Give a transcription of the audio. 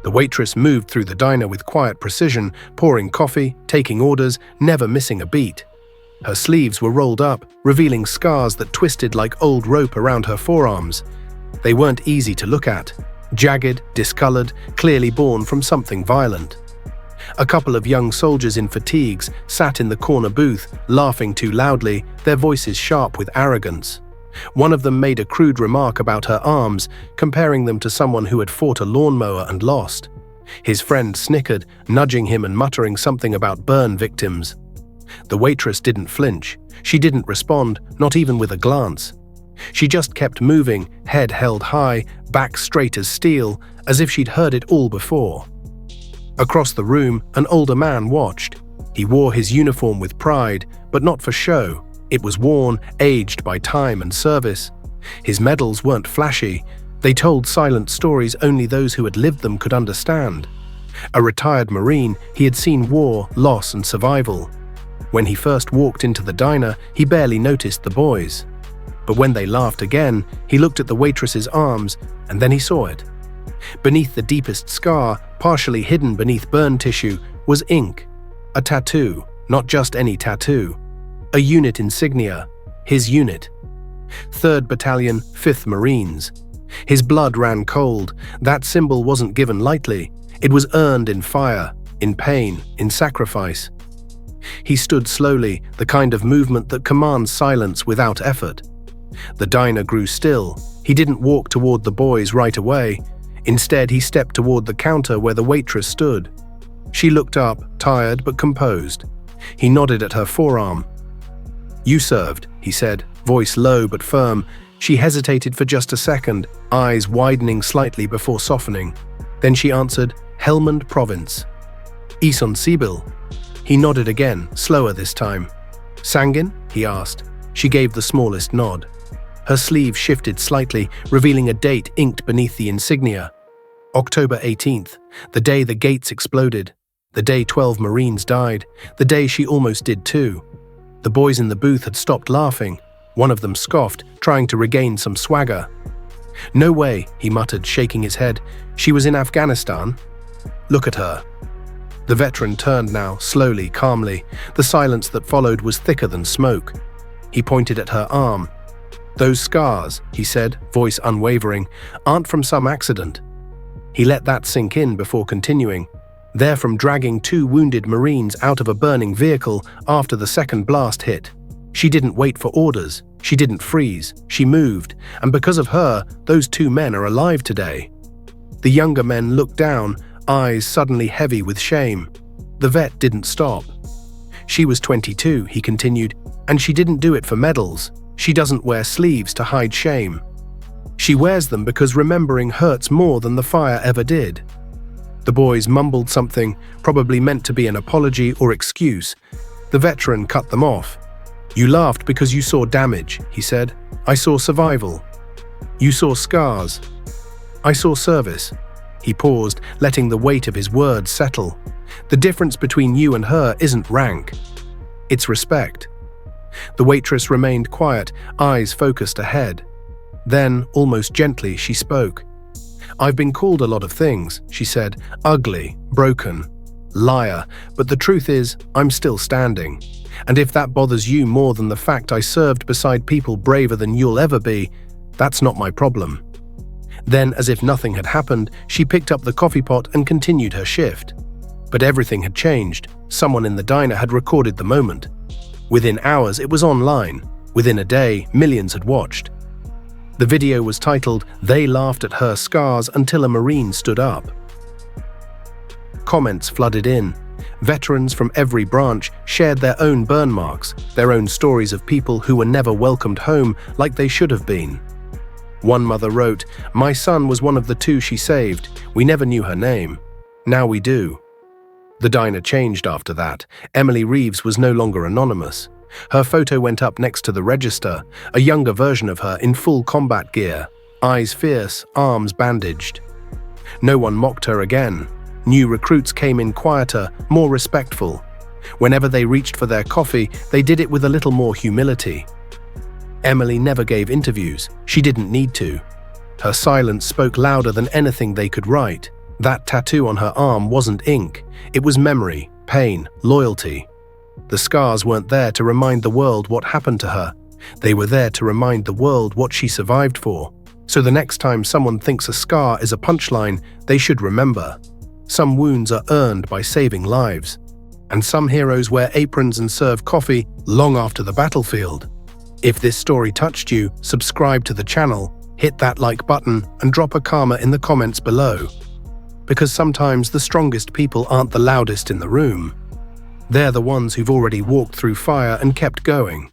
The waitress moved through the diner with quiet precision, pouring coffee, taking orders, never missing a beat. Her sleeves were rolled up, revealing scars that twisted like old rope around her forearms. They weren't easy to look at, jagged, discolored, clearly born from something violent. A couple of young soldiers in fatigues sat in the corner booth, laughing too loudly, their voices sharp with arrogance. One of them made a crude remark about her arms, comparing them to someone who had fought a lawnmower and lost. His friend snickered, nudging him and muttering something about burn victims. The waitress didn't flinch. She didn't respond, not even with a glance. She just kept moving, head held high, back straight as steel, as if she'd heard it all before. Across the room, an older man watched. He wore his uniform with pride, but not for show. It was worn, aged by time and service. His medals weren't flashy. They told silent stories only those who had lived them could understand. A retired Marine, he had seen war, loss, and survival. When he first walked into the diner, he barely noticed the boys. But when they laughed again, he looked at the waitress's arms, and then he saw it. Beneath the deepest scar, partially hidden beneath burn tissue, was ink. A tattoo, not just any tattoo. A unit insignia, his unit. 3rd Battalion, 5th Marines. His blood ran cold. That symbol wasn't given lightly. It was earned in fire, in pain, in sacrifice. He stood slowly, the kind of movement that commands silence without effort. The diner grew still. He didn't walk toward the boys right away. Instead, he stepped toward the counter where the waitress stood. She looked up, tired but composed. He nodded at her forearm. "You served," he said, voice low but firm. She hesitated for just a second, eyes widening slightly before softening. Then she answered, "Helmand Province." "Ison Sibyl." He nodded again, slower this time. "Sangin?" he asked. She gave the smallest nod. Her sleeve shifted slightly, revealing a date inked beneath the insignia. October 18th, the day the gates exploded. The day 12 Marines died. The day she almost did too. The boys in the booth had stopped laughing. One of them scoffed, trying to regain some swagger. "No way," he muttered, shaking his head. "She was in Afghanistan. Look at her." The veteran turned now, slowly, calmly. The silence that followed was thicker than smoke. He pointed at her arm. "Those scars," he said, voice unwavering, "aren't from some accident." He let that sink in before continuing. "They're from dragging 2 wounded Marines out of a burning vehicle after the second blast hit. She didn't wait for orders. She didn't freeze. She moved. And because of her, those 2 men are alive today." The younger men looked down, eyes suddenly heavy with shame. The vet didn't stop. "She was 22, he continued, "and she didn't do it for medals. She doesn't wear sleeves to hide shame. She wears them because remembering hurts more than the fire ever did." The boys mumbled something, probably meant to be an apology or excuse. The veteran cut them off. "You laughed because you saw damage," he said. "I saw survival. You saw scars. I saw service." He paused, letting the weight of his words settle. "The difference between you and her isn't rank. It's respect." The waitress remained quiet, eyes focused ahead. Then, almost gently, she spoke. "I've been called a lot of things," she said. "Ugly, broken, liar, but the truth is, I'm still standing. And if that bothers you more than the fact I served beside people braver than you'll ever be, that's not my problem." Then, as if nothing had happened, she picked up the coffee pot and continued her shift. But everything had changed. Someone in the diner had recorded the moment. Within hours, it was online. Within a day, millions had watched. The video was titled, "They Laughed at Her Scars Until a Marine Stood Up." Comments flooded in. Veterans from every branch shared their own burn marks, their own stories of people who were never welcomed home like they should have been. One mother wrote, "My son was one of the 2 she saved. We never knew her name. Now we do." The diner changed after that. Emily Reeves was no longer anonymous. Her photo went up next to the register, a younger version of her in full combat gear, eyes fierce, arms bandaged. No one mocked her again. New recruits came in quieter, more respectful. Whenever they reached for their coffee, they did it with a little more humility. Emily never gave interviews. She didn't need to. Her silence spoke louder than anything they could write. That tattoo on her arm wasn't ink, it was memory, pain, loyalty. The scars weren't there to remind the world what happened to her. They were there to remind the world what she survived for. So the next time someone thinks a scar is a punchline, they should remember. Some wounds are earned by saving lives. And some heroes wear aprons and serve coffee long after the battlefield. If this story touched you, subscribe to the channel, hit that like button, and drop a karma in the comments below. Because sometimes the strongest people aren't the loudest in the room. They're the ones who've already walked through fire and kept going.